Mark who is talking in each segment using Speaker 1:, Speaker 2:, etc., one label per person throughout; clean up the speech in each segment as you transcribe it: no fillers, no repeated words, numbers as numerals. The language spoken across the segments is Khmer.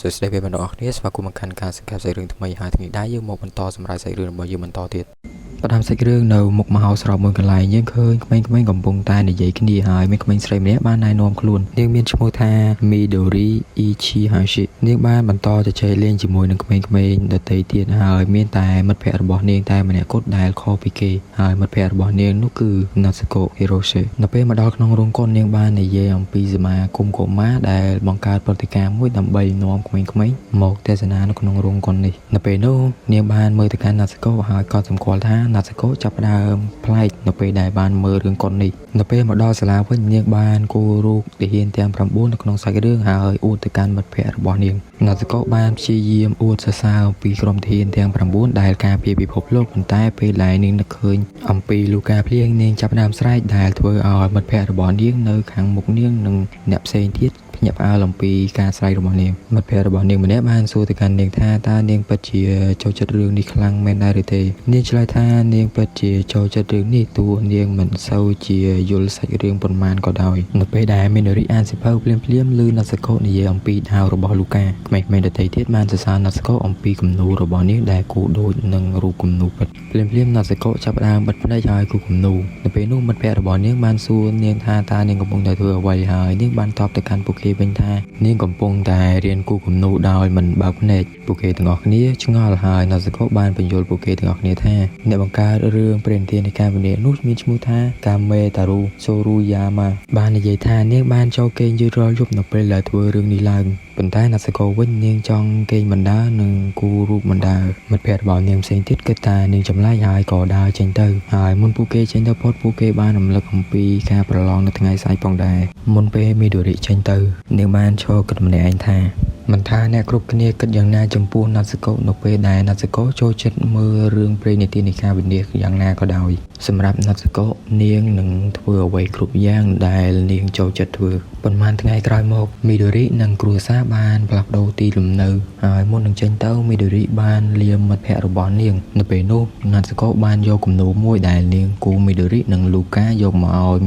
Speaker 1: សួស្តីប្រិយមិត្តទាំងអស់គ្នាស្វាគមន៍មកកាន់ការសង្កេតសាច់រឿងថ្មីហើយថ្ងៃនេះយើងមកបន្តសម្រាប់សាច់រឿងរបស់យើងបន្តទៀតផ្ដើមសាច់រឿងនៅមុខមហោស្រពមួយកន្លែងយើងឃើញក្មេងៗកំពុងតែនិយាយគ្នាហើយមានក្មេងស្រីម្នាក់បានណែនាំខ្លួននាងមានឈ្មោះថា Midori Ichihashi នាងបានបន្តទៅជែកលេងជាមួយនឹងក្មេងៗដទៃទៀតហើយមានតែមិត្តភ័ក្តិរបស់នាងតែម្នាក់គត់ដែលខុសពីគេហើយមិត្តភ័ក្តិរបស់នាងនោះគឺ Natsuko Hirose នៅពេលមកដល់ក្នុងរោងកុននាងបាននិយាយអំពីសមាគមកុមារដែលបង្កើតព្រឹត្តិការណ៍មួយដើម្បីនាំក្មេងៗមកទស្សនានៅក្នុងរោងកុននេះនៅពេលនោះនាងបានមើលទៅកាន់ Natsuko ហើយក៏សម្គាល់ថា Natsuko ចាប់ផ្ដើមប្លែកនៅពេលដែលបានមើលរឿងកុននេះនៅពេលមកដល់សាលាវិញនាងបានគូររូបទាហានទាំង9នៅក្នុងសាច់រឿងហើយអួតទៅកាន់មិត្តភ័ក្តិរបស់នាង Natsuko បានព្យាយាមអួតសរសើរអំពីក្រុមទាហានទាំង9ដែលការពារពិភពលោកប៉ុន្តែពេលដែលនាងនឹកឃើញអំពីលូកាភ្លៀងនាងចាប់ផ្ដើមស្រែកដែលធ្វើឲ្យមិត្តភ័ក្តិរបស់នាងនៅខាងមុខនាងនិងអ្នកផ្សេងទៀតភ្ញាក់ផ្អើលអំពីការស្រែករបស់នាងមិត្តភ័ក្តិរបស់នាងម្នាក់បានសួរទៅកាន់នាងថាតើនាងពិតជាចូលចិត្តរឿងនេះខ្លាំងមែនដែរឬទេនាងឆ្លើយថានាងពិតជាចូលចិត្តរឿងនេះទោះនាងមិនសូវជាយល់សាច់រឿងប៉ុន្មានក៏ដោយនៅពេលដែលMidoriអានសៀវភៅភ្លាមៗឮ Natsuko និយាយអំពីដាវរបស់លូកាក្មេងៗដទៃទៀតបានសរសើរ Natsuko អំពីគំនូររបស់នាងដែលគូរដូចនឹងរូបគំនូរពិតភ្លាមៗ Natsuko ចាប់ផ្ដើមបិទភ្នែកហើយគូរគំនូរនៅពេលនោះមិត្តភ័ក្តិរបស់នាងបានសួរនាងថាតើនាងកំពុងតែធ្វើអ្វីហើយនាងបានតបទៅកាន់ពួកគេវិញថានាងកំពុងតែរៀនគូរគំនូរដោយមិនបើកភ្នែកពួកគេទាំងអស់គ្នាឆ្ងល់ហើយ Natsuko បានបញ្យល់ពួកគេទាំងអស់គ្នាថាអ្នកបង្កើតរឿងព្រេងទាននៃការវិនិច្ឆ័យនោះមានឈ្មោះថា Kametaru Soruyama បាននិយាយថានាងបានចូលគេងយឺតរាល់យប់នៅពេលដែលធ្វើរឿងនេះឡើងប៉ុន្តែ Natsuko វិញនាងចង់គេងមិនដើរនិងគូររូបមិនដើរមិត្តភ័ក្តិរបស់នាងផ្សេងទៀតគិតថានាងចម្លែកហើយក៏ដើរចេញទៅហើយមុនពួកគេចេញទៅផុតពួកគេបានរំលឹកអំពីការប្រឡងនៅថ្ងៃស្អែកផងដែរមុនពេលMidoriចេញទៅនាងបានឈរគិតម្នាក់ឯងថាមិនថាអ្នកគ្រប់គ្នាគិតយ៉ាងណាចំពោះ Natsuko នៅពេលដែល Natsuko ចូលចិត្តមើលរឿងព្រេងនិទាននៃការវិនិច្ឆ័យយ៉ាងណាក៏ដោយសម្រាប់ Natsuko នាងនឹងធ្វើអ្វីគ្រប់យ៉ាងដែលនាងចូលចិត្តធ្វើប៉ុន្មានថ្ងៃក្រោយមក Midori និងគ្រួសារបានផ្លាស់ប្ដូរទីលំនៅហើយមុននឹងចេញទៅ Midori បានលាមិត្តភ័ក្តិរបស់នាងនៅពេលនោះ Natsuko បានយកគំនូរមួយដែលនាងគូ Midori និង Luka យកមកឲ្យ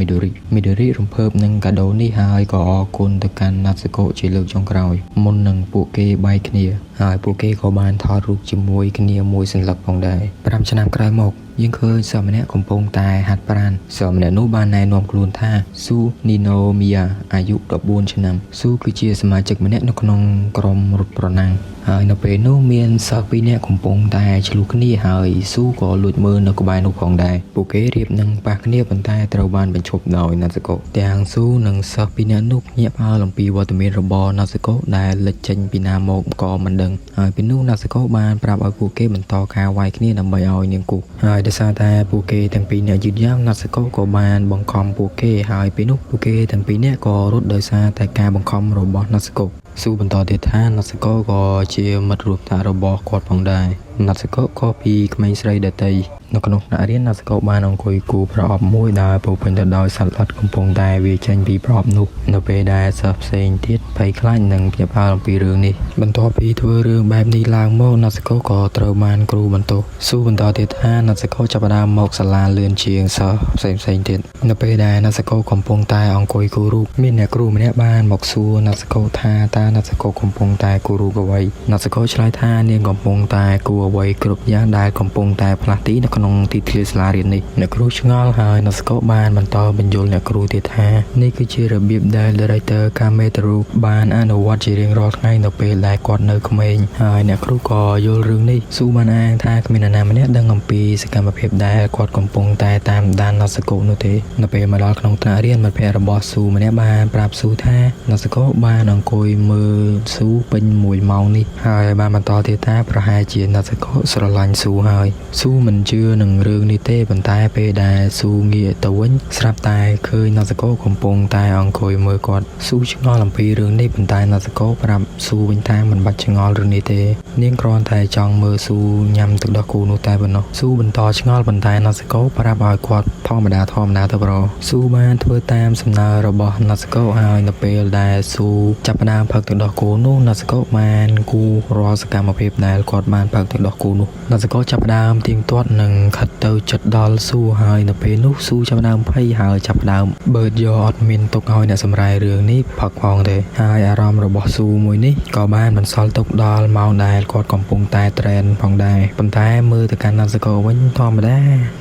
Speaker 1: Midori រំភើបនឹងកាដូនេះហើយក៏អរគុណទៅកាន់ Natsuko ជាលើកចុងក្រោយមុននឹងពួកគេបែកគ្នាហើយពួកគេក៏បានថតរូបជាមួយគ្នាមួយសន្លឹកផងដែរ5ឆ្នាំក្រោយមកយើងឃើញសិស្សម្នាក់កំពុងតែហាត់ប្រាណសិស្សម្នាក់នោះបានណែនាំខ្លួនថា Su Ninomiya អាយុ14ឆ្នាំ Su គឺជាសមាជិកម្នាក់នៅក្នុងក្រុមរត់ប្រណាំងហើយនៅពេលនោះមានសិស្ស2នាក់កំពុងតែឆ្លោះគ្នាហើយ Su ក៏លួចមើលនៅក្បែរនោះផងដែរពួកគេរៀបនឹងប៉ះគ្នាប៉ុន្តែត្រូវបានបញ្ឈប់ដោយ Natsuko ទាំង Su និងសិស្ស2នាក់នោះភ្ញាក់ផ្អើលអំពីវត្តមានរបស់ Natsuko ដែលលេចចេញពីណាមកក៏មិនដឹងហើយពេលនោះ Natsuko បានប្រាប់ឲ្យពួកគេបន្តការវាយគ្នាដើម្បីឲ្យនាងគូហើយដោយសារតែពួកគេទាំងពីរនាក់យឺតយ៉ាវ Natsuko ក៏បានបង្ខំពួកគេហើយពេលនោះពួកគេទាំងពីរនាក់ក៏រត់ដោយសារតែការបង្ខំរបស់ Natsuko ស៊ូបន្តទៀតថា Natsuko ក៏ជាមិត្តរួមថ្នាក់របស់គាត់ផងដែរ Natsuko ក៏ពីក្មេងស្រីដទៃនៅក្នុងថ្នាក់រៀន Natsuko បានអង្គុយគូប្រអប់មួយដែលពោពេញទៅដោយសត្វល្អិតកំពុងតែវាចេញពីប្រអប់នោះនៅពេលដែលសិស្សផ្សេងទៀតភ័យខ្លាចនិងភ្ញាក់ផ្អើលអំពីរឿងនេះបន្ទាប់ពីធ្វើរឿងបែបនេះឡើងមក Natsuko ក៏ត្រូវបានគ្រូបន្ទោសស៊ូបន្តទៀតថា Natsuko ចាប់ផ្ដើមមកសាលាលឿនជាងសិស្សផ្សេងទៀតនៅពេលដែល Natsuko កំពុងតែអង្គុយគូររូបមានអ្នកគ្រូម្នាក់បានមកសួរ Natsuko ថាតើ Natsuko កំពុងតែគូររូបអ្វី Natsuko ឆ្លើយថានាងកំពុងតែគូរអ្វីគ្រប់យ៉ាងដែលកំពុងតែផ្លាស់ទីនៅក្នុងទីធ្លាសាលារៀននេះអ្នកគ្រូឆ្ងល់ហើយ Natsuko បានបន្តបញ្យល់អ្នកគ្រូទៀតថានេះគឺជារបៀបដែល Director Kametaru បានអនុវត្តជារៀងរាល់ថ្ងៃនៅពេលដែលគាត់នៅក្មេងហើយអ្នកគ្រូក៏យល់រឿងនេះស៊ូបានអាងថាគ្មាននរណាម្នាក់ដឹងអំពីសកម្មភាពដែលគាត់កំពុងតែតាមដាន Natsuko នោះទេនៅពេលមកដល់ក្នុងថ្នាក់រៀនមិត្តភ័ក្តិរបស់ស៊ូម្នាក់បានប្រាប់ស៊ូថា Natsuko បានអង្គុយមើលស៊ូពេញ1ម៉ោងនេះហើយបានបន្តទៀតថាប្រហែលជា Natsuko ស្រឡាញ់ស៊ូហើយស៊ូមិនជឿនឹងរឿងនេះទេប៉ុន្តែពេលដែលស៊ូងាកទៅវិញស្រាប់តែឃើញ Natsuko កំពុងតែអង្គុយមើលគាត់ស៊ូឆ្ងល់អំពីរឿងនេះប៉ុន្តែ Natsuko ប្រាប់ស៊ូវិញថាមិនបាច់ឆ្ងល់រឿងនេះទេនាងគ្រាន់តែចង់មើលស៊ូញ៉ាំទឹកដោះគោនោះតែប៉ុណ្ណោះស៊ូបន្តឆ្ងល់ប៉ុន្តែ Natsuko ប្រាប់ឲ្យគាត់ធម្មតាទៅប្រស៊ូបានធ្វើតាមសំណើរបស់ Natsuko ហើយនៅពេលដែលស៊ូចាប់ផ្ដើមផឹកទឹកដោះគោនោះ Natsuko បានគូរាល់សកម្មភាពដែលគាត់បានផឹកទឹក ដោះគូនោះណាសកោចាប់ផ្ដើមទៀងទាត់នឹងខិតទៅចិត្តដល់ស៊ូហើយនៅពេលនោះស៊ូចាប់ផ្ដើមភ័យហើយចាប់ផ្ដើមបើយកអត់មានទុកឲ្យអ្នកសម្រាយរឿងនេះផឹកផងទេហើយអារម្មណ៍របស់ស៊ូមួយនេះក៏បានបន្សល់ទុកដល់ម៉ោងដែលគាត់កំពុងតែត្រេនផងដែរប៉ុន្តែមើលទៅកាន់ណាសកោវិញធម្មតា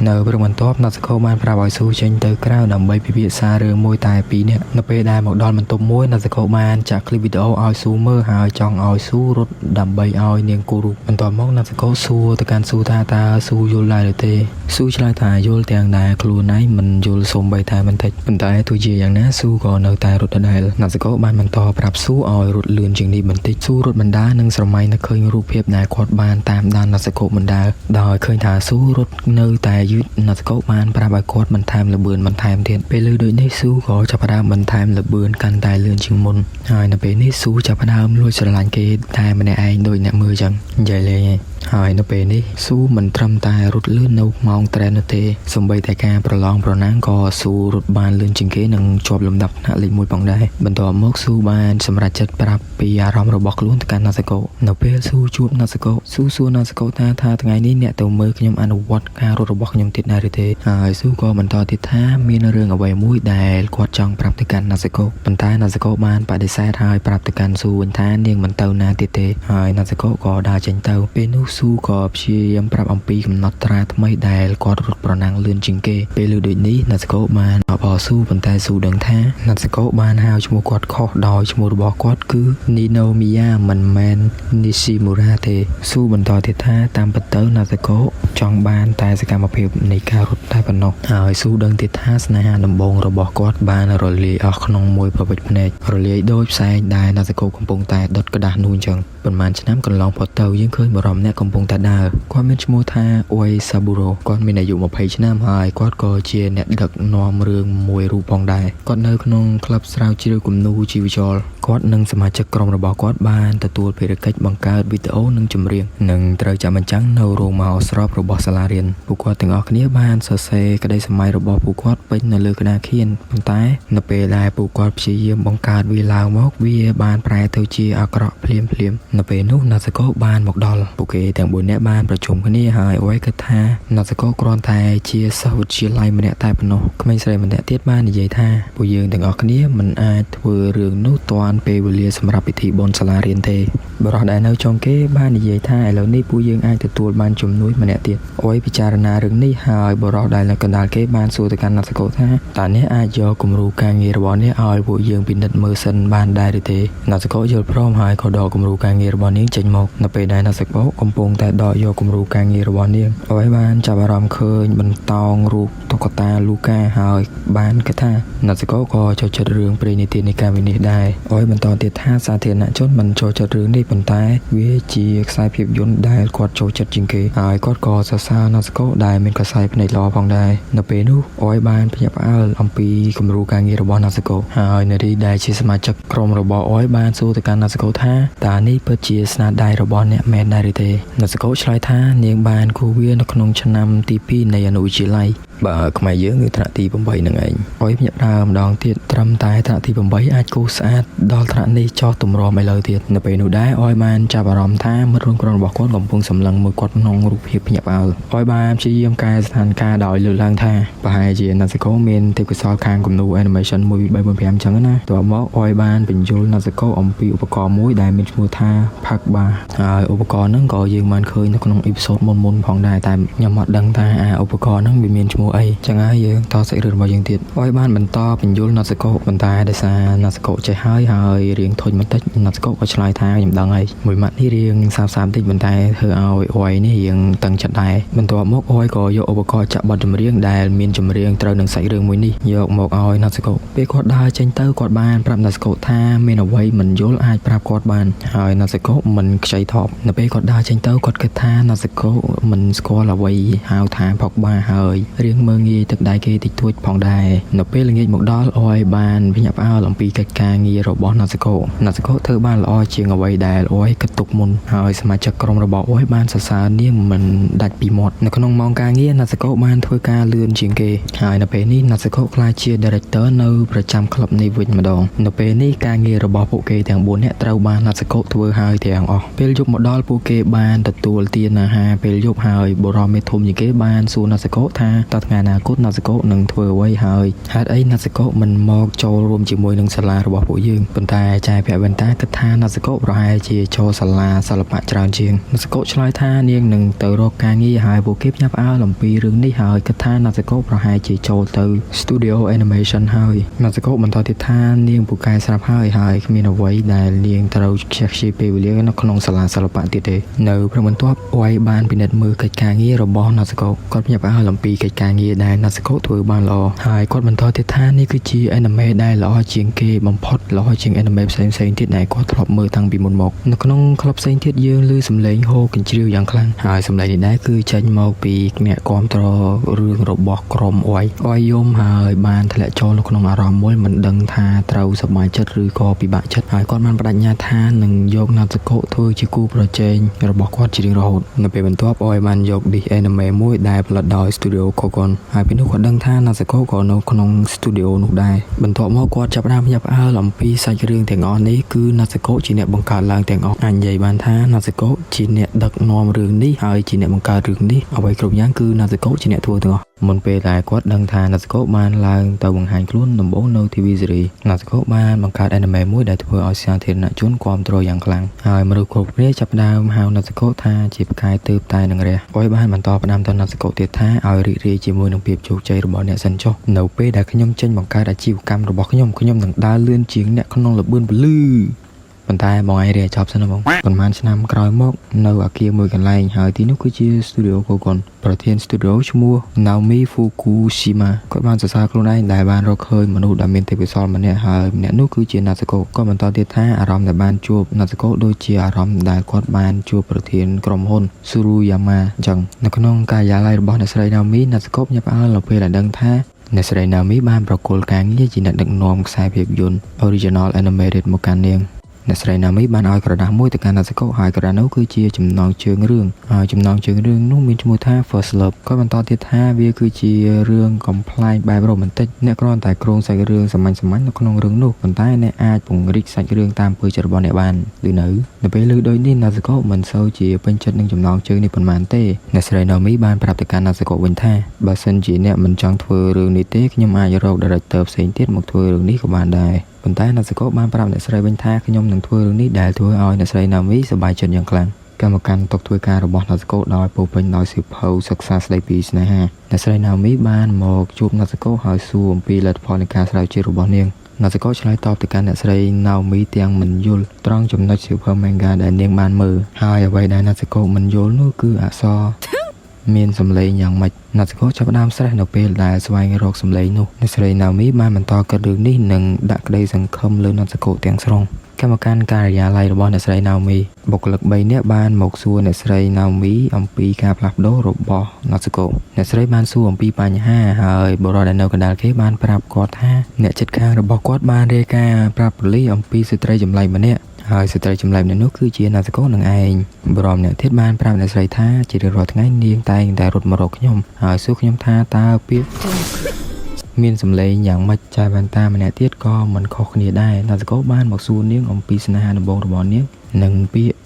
Speaker 1: នៅព្រឹកបន្ទាប់ណាសកោបានប្រាប់ឲ្យស៊ូចេញទៅក្រៅដើម្បីពិភាក្សារឿងមួយតែពីរនាក់នៅពេលដែលមកដល់បន្ទប់មួយណាសកោបានចាក់ឃ្លីបវីដេអូឲ្យស៊ូមើលហើយចង់ឲ្យស៊ូរត់ដើម្បីឲ្យនាងគូរូបបន្ទាប់មកណាសកោសួរទៅកាន់ស៊ូថាតើស៊ូយល់ដែរឬទេស៊ូឆ្លើយថាយល់ទាំងដែលខ្លួនឯងមិនយល់សូម្បីតែបន្តិចប៉ុន្តែទោះជាយ៉ាងណាស៊ូក៏នៅតែរត់ដដែលណាសកោបានបន្តប្រាប់ស៊ូឲ្យរត់លឿនជាងនេះបន្តិចស៊ូរត់បណ្ដានិងស្រមៃនៅឃើញរូបភាពដែលគាត់បានតាមដានណាសកោបណ្ដាដោយឃើញថាស៊ូរត់នៅតែយឺតណាសកោបានប្រាប់ឲ្យគាត់បន្ថែមល្បឿនបន្ថែមទៀតពេលលើដូចនេះស៊ូក៏ចាប់ផ្ដើមបន្ថែមល្បឿនកាន់តែលឿនជាងមុនហើយនៅពេលនេះស៊ូចាប់ផ្ដើមលួចស្រឡាញ់គេតែម្នាក់ឯងដូចអ្នកមើលចឹងនិយាយលេងឯងហើយនៅពេលនេះស៊ូមិនត្រឹមតែរត់លឿននៅម៉ោងត្រេននោះទេសូម្បីតែការប្រឡងប្រណាំងក៏ស៊ូរត់បានលឿនជាងគេនិងជាប់លំដាប់ថ្នាក់លេខ1ផងដែរបន្ទាប់មកស៊ូបានសម្រេចចិត្តប្រាប់ពីអារម្មណ៍របស់ខ្លួនទៅកាន់ណាសកោនៅពេលស៊ូជួបណាសកោស៊ូសួរណាសកោថាថ្ងៃនេះអ្នកទៅមើលខ្ញុំអនុវត្តការរត់របស់ខ្ញុំទៀតដែរឬទេហើយស៊ូក៏បន្តទៀតថាមានរឿងអ្វីមួយដែលគាត់ចង់ប្រាប់ទៅកាន់ណាសកោប៉ុន្តែណាសកោបានបដិសេធហើយប្រាប់ទៅកាន់ស៊ូវិញថានាងមិនទៅណាទៀតទេហើយណាសកោក៏ដើរចេញទៅពេលនោះស៊ូក៏ព្យាយាមប្រាប់អំពីកំណត់ត្រាថ្មីដែលគាត់រត់ប្រណាំងលឿនជាងគេពេលលើដូចនេះណាសកោបានអបអរស៊ូប៉ុន្តែស៊ូដឹងថាណាសកោបានហៅឈ្មោះគាត់ខុសដោយឈ្មោះរបស់គាត់គឺ Ninomiya មិនមែន Nishimura ទេស៊ូបន្តទៀតថាតាមពិតទៅណាសកោចង់បានតែសកម្មភាពនៃការរត់តែប៉ុណ្ណោះហើយស៊ូដឹងទៀតថាស្នេហាដំបូងរបស់គាត់បានរលាយអស់ក្នុងមួយប្រវិចភ្នែករលាយដូចផ្សែងដែលណាសកោកំពុងតែដុតក្តាស់នោះអញ្ចឹងប៉ុន្មានឆ្នាំកន្លងផុតទៅយើងឃើញបរិមម្នាក់កំពុងតែដើរគាត់មានឈ្មោះថាអ៊ុយសាប៊ូរ៉ូគាត់មានអាយុ20ឆ្នាំហើយគាត់ក៏ជាអ្នកដឹកនាំរឿងមួយរូបផងដែរគាត់នៅក្នុងក្លឹបស្រាវជ្រាវគំនូរជីវចលគាត់និងសមាជិកក្រុមរបស់គាត់បានទទួលភារកិច្ចបង្កើតវីដេអូនិងចម្រៀងនិងត្រូវចាំបញ្ចាំងនៅរោងមហោស្រពរបស់សាលារៀនពួកគាត់ទាំងអស់គ្នាបានសរសេរក្តីសម័យរបស់ពួកគាត់ពេញនៅលើក្តារខៀនប៉ុន្តែនៅពេលដែលពួកគាត់ព្យាយាមបង្កើតវាឡើងមកវាបានប្រែទៅជាអាក្រក់ភ្លាមនៅពេលនោះណាសកោបានមកដល់ពួកគេទាំង4នាក់បានប្រជុំគ្នាហើយអ៊ុយគិតថាណាសកោគ្រាន់តែជាសិស្សវិទ្យាល័យម្នាក់តែប៉ុណ្ណោះក្មេងស្រីម្នាក់ទៀតបាននិយាយថាពួកយើងទាំងអស់គ្នាមិនអាចធ្វើរឿងនោះទាន់ពេលវេលាសម្រាប់ពិធីបុណ្យសាលារៀនទេបរិះដែលនៅចុងគេបាននិយាយថាឥឡូវនេះពួកយើងអាចទទួលបានជំនួយម្នាក់ទៀតអ៊ុយពិចារណារឿងនេះហើយបរិះដែលនៅកណ្ដាលគេបានសួរទៅកាន់ណាសកោថាតើអ្នកអាចយកគំរូការងាររបស់អ្នកឲ្យពួកយើងពិនិត្យមើលសិនបានដែរឬទេណាសកោយល់ព្រមហើយក៏ដកគំរូការងាររបស់នាងចេញមកនៅពេលដែលណាសកោកំពុងតែដកយកគំរូការងាររបស់នាងអ៊ុយបានចាប់អារម្មណ៍ឃើញបន្តោងរូបតុក្កតាលូកាហើយបានគិតថាណាសកោក៏ចូលចិត្តរឿងព្រេងនិទាននៃការវិនិច្ឆ័យដែរអ៊ុយបន្តទៀតថាសាធារណជនមិនចូលចិត្តរឿងនេះប៉ុន្តែវាជាខ្សែភាពយន្តដែលគាត់ចូលចិត្តជាងគេហើយគាត់ក៏សរសើរណាសកោដែលមានខ្សែភ្នែកល្អផងដែរនៅពេលនោះអ៊ុយបានភ្ញាក់ផ្អើលអំពីគំរូការងាររបស់ណាសកោហើយនារីដែលជាសមាជិកក្រុមរបស់អ៊ុយបានសួរទៅកាន់ណាសកោថាតើនេះពិតជាស្នាដៃរបស់អ្នកមែនដែរឬទេណាសកោឆ្លើយថានាងបានគូវានៅក្នុងឆ្នាំទី2នៃអនុវិទ្យាល័យបើខ្មែរយើងគឺថ្នាក់ទី8ហ្នឹងឯងអ៊ុយភ្ញាក់ផ្អើលម្ដងទៀតត្រឹមតែថ្នាក់ទី8អាចគូស្អាតដល់ថ្នាក់នេះចោះទម្រាំឥឡូវទៀតនៅពេលនោះដែរអ៊ុយបានចាប់អារម្មណ៍ថាមិត្តរួមក្រុមរបស់គាត់កំពុងសម្លឹងមើលគាត់ក្នុងរូបភាពភ្ញាក់ផ្អើលអ៊ុយបានព្យាយាមកែស្ថានភាពដោយលើកឡើងថាប្រហែលជាណាសកោមានទេពកោសល្យខាងគំនូរ animation 1 2 3 4 5អញ្ចឹងណាតោះមកអ៊ុយបានបញ្យល់ណាសកោអំពីឧបករណ៍មួយដែលមានឈ្មោះថា Pakba ហើយឧបករណ៍ហ្នឹងក៏យើងបានឃើញនៅក្នុងអ៊ីពីសូតមុនផងដែរតែខ្ញុំអត់ដឹងថាឧបករណ៍ហ្នឹងវាមានឈ្មោះអីចឹងហើយយើងតសាច់រឿងរបស់យើងទៀតអ៊ុយបានបន្តបញ្យល់ណាសកោប៉ុន្តែដោយសារណាសកោចេះហើយរៀងធុញបន្តិចណាសកោក៏ឆ្លើយថាខ្ញុំដឹងហើយមួយម៉ាត់នេះរៀងសាបបន្តិចប៉ុន្តែធ្វើឲ្យអ៊ុយនេះរៀងតឹងចិត្តដែរបន្ទាប់មកអ៊ុយក៏យកឧបករណ៍ចាក់បទចម្រៀងដែលមានចម្រៀងត្រូវនឹងសាច់រឿងមួយនេះយកមកឲ្យណាសកោពេលគាត់ដើរចេញទៅគាត់បានប្រាប់ណាសកោថាមានអ្វីមិនយល់អាចប្រាប់គាត់បានហើយណាសកោមិនខ្ចីថប់នៅពេលគាត់ដើរចេញទៅគាត់គិតថាណាសកោមិនស្គាល់អ្វីហៅថាផុកបាហើយរៀង មើងងាយទឹកដៃគេតិចតួចផងដែរនៅពេលល្ងាចមកដល់អយបានភ្ញាក់ផ្អើលអំពីកិច្ចការងាររបស់ណាត់សកោធ្វើបានល្អជាងអ្វីដែលអយគិតទុកមុនហើយសមាជិកក្រុមរបស់អយបានសរសើរនាងមិនដាច់ពីមាត់នៅក្នុងម៉ោងការងារណាត់សកោបានធ្វើការលឿនជាងគេហើយនៅពេលនេះណាត់សកោក្លាយជា director នៅប្រចាំក្លឹបនេះវិញម្ដងនៅពេលនេះការងាររបស់ពួកគេទាំង4នាក់ត្រូវបានណាត់សកោធ្វើហើយទាំងអស់ពេលយប់មកដល់ពួកគេបានទទួលទានអាហារពេលយប់ហើយបុរសមេធំជាងគេបានសួរណាត់សកោថាតើថ្ងៃអនាគតណាត់សកោនឹងធ្វើអ្វីហើយហេតុអីណាត់សកោមិនមកចូលរួមជាមួយនឹងសាលារបស់ពួកយើងប៉ុន្តែចាយភវន្តាគិតថាណាត់សកោប្រហែលជាចូលសាលាសិល្បៈច្រើនជាងណាត់សកោឆ្លើយថានាងនឹងទៅរកការងារហើយពួកគេភ្ញាក់ផ្អើលអំពីរឿងនេះហើយគិតថាណាត់សកោប្រហែលជាចូលទៅ Studio Animation ហើយណាត់សកោបន្តទៀតថានាងពូកែស្រាប់ហើយគ្មានអ្វីដែលនាងត្រូវខ្ជះខ្ជាយពេលវេលានៅក្នុងសាលាសិល្បៈទៀតទេនៅព្រឹកបន្ទាប់អួយបានពិនិត្យមើលកិច្ចការងាររបស់ណាត់សកោគាត់ភ្ញាក់ផ្អើលអំពីកិច្ចការងារដែលណាត់សកោធ្វើបានល្អហើយគាត់បន្តទៀតថានេះគឺជា anime ដែលល្អជាងគេបំផុតល្អជាង anime ផ្សេងៗទៀតដែលគាត់ធ្លាប់មើលតាំងពីមុនមកនៅក្នុងក្លឹបផ្សេងទៀតយើងឮសំឡេងហូរកញ្ជ្រៀវយ៉ាងខ្លាំងហើយសំឡេងនេះដែរគឺចេញមកពីអ្នកគាំទ្ររឿងរបស់ក្រុមអួយយំហើយបានធ្លាក់ចូលនៅក្នុងអារម្មណ៍មួយមិនដឹងថាត្រូវសប្បាយចិត្តឬក៏ពិបាកចិត្តហើយគាត់បានបដិញ្ញាថានឹងយកណាត់សកោធ្វើជាគូប្រជែងរបស់គាត់ជារៀងរហូតនៅពេលបន្ទាប់អួយបានយក dish anime មួយដែលផលិតដោយ Studio Kogon ហើយពេលនោះគាត់ដឹងថាណាត់សកោក៏នៅក្នុង studio នោះដែរបន្ទាប់មកគាត់ចាប់ផ្ដើមភ្ញាក់ផ្អើលអំពីសាច់រឿងទាំងអស់នេះគឺណាត់សកោជាអ្នកបង្កើតឡើងទាំងអស់អាចនិយាយបានថាណាត់សកោជាអ្នកដឹកនាំរឿងនេះហើយជាអ្នកបង្កើតរឿងនេះអ្វីគ្រប់យ៉ាងគឺណាត់សកោជាអ្នកធ្វើទាំងអស់មុនពេលដែលគាត់ដឹងថាណាត់សកោបានឡើងទៅបង្ហាញខ្លួនដំបូងនៅ TV series ណាត់សកោបានបង្កើត anime មួយដែលធ្វើឲ្យសាធារណជនគាំទ្រយ៉ាងខ្លាំងហើយមនុស្សគ្រប់គ្នាចាប់ផ្ដើមហៅណាត់សកោថាជាផ្កាយទើបតែនឹងរះអួយបានបន្តផ្ដាំទៅណាត់សកោទៀតថាឲ្យរីករាយជាមួយនឹងភាពជោគជ័យរបស់អ្នកសិនចុះនៅពេលដែលខ្ញុំចេញបង្កើតអាជីវកម្មរបស់ខ្ញុំនឹងដើរលឿនជាងអ្នកក្នុងល្បឿនពលឺប៉ុន្តែបងឯងរៀបចប់សិនណាបងប៉ុន្មានឆ្នាំក្រោយមកនៅអាគារមួយកន្លែងហើយទីនោះគឺជា Studio Kogon ប្រធាន Studio ឈ្មោះ Naomi Fukushima គាត់បានសរសើរខ្លួនឯងដែលបានរកឃើញមនុស្សដែលមានទេពកោសល្យម្នាក់ហើយម្នាក់នោះគឺជាណាត់សកោគាត់បន្តទៀតថាអារម្មណ៍ដែលបានជួបណាត់សកោដូចជាអារម្មណ៍ដែលគាត់បានជួបប្រធានក្រុមហ៊ុន Suruyama អញ្ចឹងនៅក្នុងការិយាល័យរបស់អ្នកស្រី Naomi ណាត់សកោញាប់ផ្អើលនៅពេលដែលដឹងថាអ្នកស្រី Naomi បានប្រគល់ការងារជាអ្នកដឹកនាំខ្សែភាពយន្ត Original Animated មកកាន់នាងអ្នកស្រី Naomi បានឲ្យក្រដាសមួយទៅកាន់ណាត់សកោហើយក្រដាសនោះគឺជាចំណងជើងរឿងហើយចំណងជើងរឿងនោះមានឈ្មោះថា First Love គាត់បន្តទៀតថាវាគឺជារឿងកំប្លែងបែបរ៉ូម៉ាន់ទិកអ្នកគ្រាន់តែគ្រោងសាច់រឿងសាមញ្ញៗនៅក្នុងរឿងនោះប៉ុន្តែអ្នកអាចពង្រីកសាច់រឿងតាមពើចិត្តរបស់អ្នកបានឬនៅពេលលើដូចនេះណាត់សកោមិនសូវជាពេញចិត្តនឹងចំណងជើងនេះប៉ុន្មានទេអ្នកស្រី Naomi បានប្រាប់ទៅកាន់ណាត់សកោវិញថាបើសិនជាអ្នកមិនចង់ធ្វើរឿងនេះទេខ្ញុំអាចរក director ផ្សេងទៀតមកធ្វើរឿងនេះក៏បានដែរប៉ុន្តែណាត់សកោបានប្រាប់អ្នកស្រីវិញថាខ្ញុំនឹងធ្វើរឿងនេះដែលធ្វើឲ្យអ្នកស្រី Naomi សប្បាយចិត្តយ៉ាងខ្លាំងកម្មកម្មតុកធ្វើការរបស់ណាត់សកោដោយពោពេញដោយសៀវភៅសិក្សាស្ដីពីស្នេហាអ្នកស្រី Naomi បានមកជួបណាត់សកោហើយសួរអំពីលទ្ធផលនៃការស្រាវជ្រាវរបស់នាងណាត់សកោឆ្លើយតបទៅកាន់អ្នកស្រី Naomi ទាំងមិនយល់ត្រង់ចំណុចសៀវភៅ manga ដែលនាងបានមើលហើយអ្វីដែលណាត់សកោមិនយល់នោះគឺអក្សរមានសម្លេងយ៉ាងម៉េចណាត់សកោចាប់ផ្ដើមស្រេះនៅពេលដែលស្វែងរកសម្លេងនោះអ្នកស្រី Naomi បានបន្តគិតរឿងនេះនិងដាក់ក្តីសង្ឃឹមលើណាត់សកោទាំងស្រុងកម្មការការិយាល័យរបស់អ្នកស្រី Naomi បុគ្គលិក3នាក់បានមកសួរអ្នកស្រី Naomi អំពីការផ្លាស់ប្ដូររបស់ណាត់សកោអ្នកស្រីបានសួរអំពីបញ្ហាហើយបុរសដែលនៅកណ្ដាលគេបានប្រាប់គាត់ថាអ្នកជិតខាងរបស់គាត់បានរាយការណ៍ប្រាប់ប៉ូលីសអំពីស្ត្រីចម្លែកម្នាក់ហើយស្ត្រីចម្លែកម្នាក់នោះគឺជាណាត់សកោនឹងឯងបរិមអ្នកទៀតបានប្រាប់អ្នកស្រីថាជារៀងរាល់ថ្ងៃនាងតែងតែរត់មករកខ្ញុំហើយសួរខ្ញុំថាតើពាក្យមានសម្លេងយ៉ាងម៉េចចាយបានតាមម្នាក់ទៀតក៏មិនខុសគ្នាដែរណាត់សកោបានមកសួរនាងអំពីស្នេហាដំបូងរបស់នាងនិងពាក្យ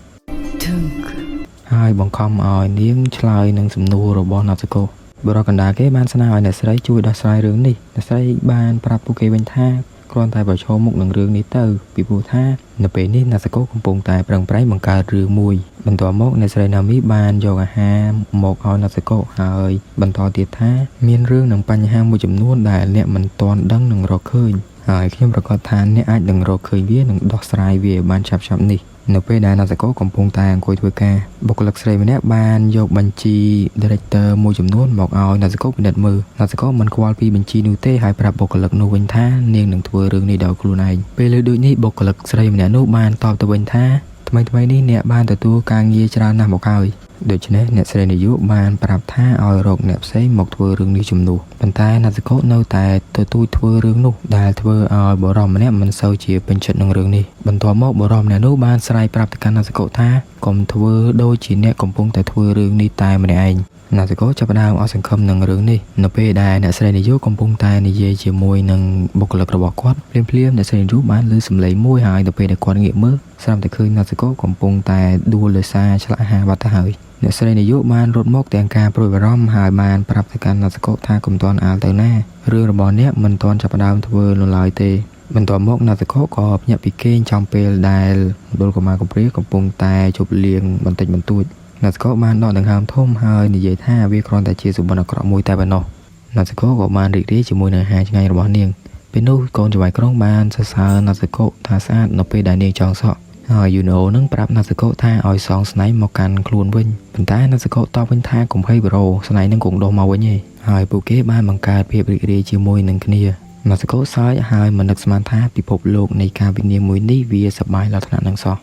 Speaker 1: ហើយបង្ខំឲ្យនាងឆ្លើយនឹងសំណួររបស់ណាត់សកោបរិកណ្ដាលគេបានស្នើឲ្យអ្នកស្រីជួយដោះស្រាយរឿងនេះអ្នកស្រីបានប្រាប់ពួកគេវិញថាគ្រាន់តែប្រឈមមុខនឹងរឿងនេះទៅពីព្រោះថានៅពេលនេះណាត់សកោកំពុងតែប្រឹងប្រែងបង្កើតរឿងមួយបន្ទាប់មកអ្នកស្រី Naomi បានយកអាហារមកឲ្យណាត់សកោហើយបន្តទៀតថាមានរឿងនិងបញ្ហាមួយចំនួនដែលអ្នកមិនទាន់ដឹងនឹងរកឃើញហើយខ្ញុំប្រកាសថាអ្នកអាចនឹងរកឃើញវានិងដោះស្រាយវាបានឆាប់ៗនេះនៅពេលដែលណាត់សកោកំពុងតែអង្គុយធ្វើការបុគ្គលិកស្រីម្នាក់បានយកបញ្ជី director មួយចំនួនមកឲ្យណាត់សកោពិនិត្យមើលណាត់សកោមិនខ្វល់ពីបញ្ជីនោះទេហើយប្រាប់បុគ្គលិកនោះវិញថានាងនឹងធ្វើរឿងនេះដោយខ្លួនឯងពេលលើដូចនេះបុគ្គលិកស្រីម្នាក់នោះបានតបទៅវិញថាថ្មីនេះអ្នកបានទទួលការងារច្រើនណាស់មកហើយ ដូច្នេះអ្នកស្រីនាយកបានប្រាប់ថាឲ្យរកអ្នកផ្សេងមកធ្វើរឿងនេះជំនួសប៉ុន្តែណាហ្សាកូនៅតែទទូចធ្វើរឿងនោះដែលធ្វើឲ្យបរិមម្នាក់មិនសូវជាពេញចិត្តនឹងរឿងនេះបន្ទាប់មកបរិមម្នាក់នោះបានស្រែកប្រាប់ទៅកាន់ណាហ្សាកូថាកុំធ្វើដូចជាអ្នកកំពុងតែធ្វើរឿងនេះតែម្នាក់ឯងណាហ្សាកូចាប់ផ្ដើមអស់សង្ឃឹមនឹងរឿងនេះនៅពេលដែលអ្នកស្រីនាយកកំពុងតែនិយាយជាមួយនឹងបុគ្គលិករបស់គាត់ភ្លាមៗអ្នកស្រីនាយកបានឮសំឡេងមួយហើយទៅពេលដែលគាត់ងាកមើលស្រាប់តែឃើញណាហ្សាកូកំពុងតែដួលលើសារឆ្លាក់អាហារបាត់ទៅហើយអ្នកស្រីនាយកបានរត់មកទាំងការព្រួយបារម្ភហើយបានប្រាប់ទៅកាន់ណាហ្សាកូថាកុំទាន់អាលទៅណារឿងរបស់អ្នកមិនទាន់ចាប់ផ្ដើមធ្វើនៅឡើយទេបន្ទាប់មកណាហ្សាកូក៏ភ្ញាក់ពីគេងចំពេលដែលមណ្ឌលកុមារកំព្រាកំពុងតែជប់លៀងបន្តិចបន្តួចណាហ្សាកូបានដកដង្ហើមធំហើយនិយាយថាវាគ្រាន់តែជាសុបិនអាក្រក់មួយតែប៉ុណ្ណោះណាហ្សាកូក៏បានរីករាយជាមួយនឹងអាហារឆ្ងាញ់របស់នាងពេលនោះកូនច្បាយក្រុងបានសរសើរណាហ្សាកូថាស្អាតនៅពេលដែលនាងចង់សក់ហើយយូណូនឹងប្រាប់ណាហ្សាកូថាឲ្យសងស្នែងមកកាន់ខ្លួនវិញប៉ុន្តែណាហ្សាកូតបវិញថាកុំភ័យប្រូស្នែងនឹងគង់ដុះមកវិញឯងហើយពួកគេបានបង្កើតភាពរីករាយជាមួយនឹងគ្នាណាហ្សាកូសើចហើយមិននឹកស្មានថាពិភពលោកនៃការវិនិច្ឆ័យមួយនេះវាសប្បាយដល់ថ្នាក់នឹងសោះ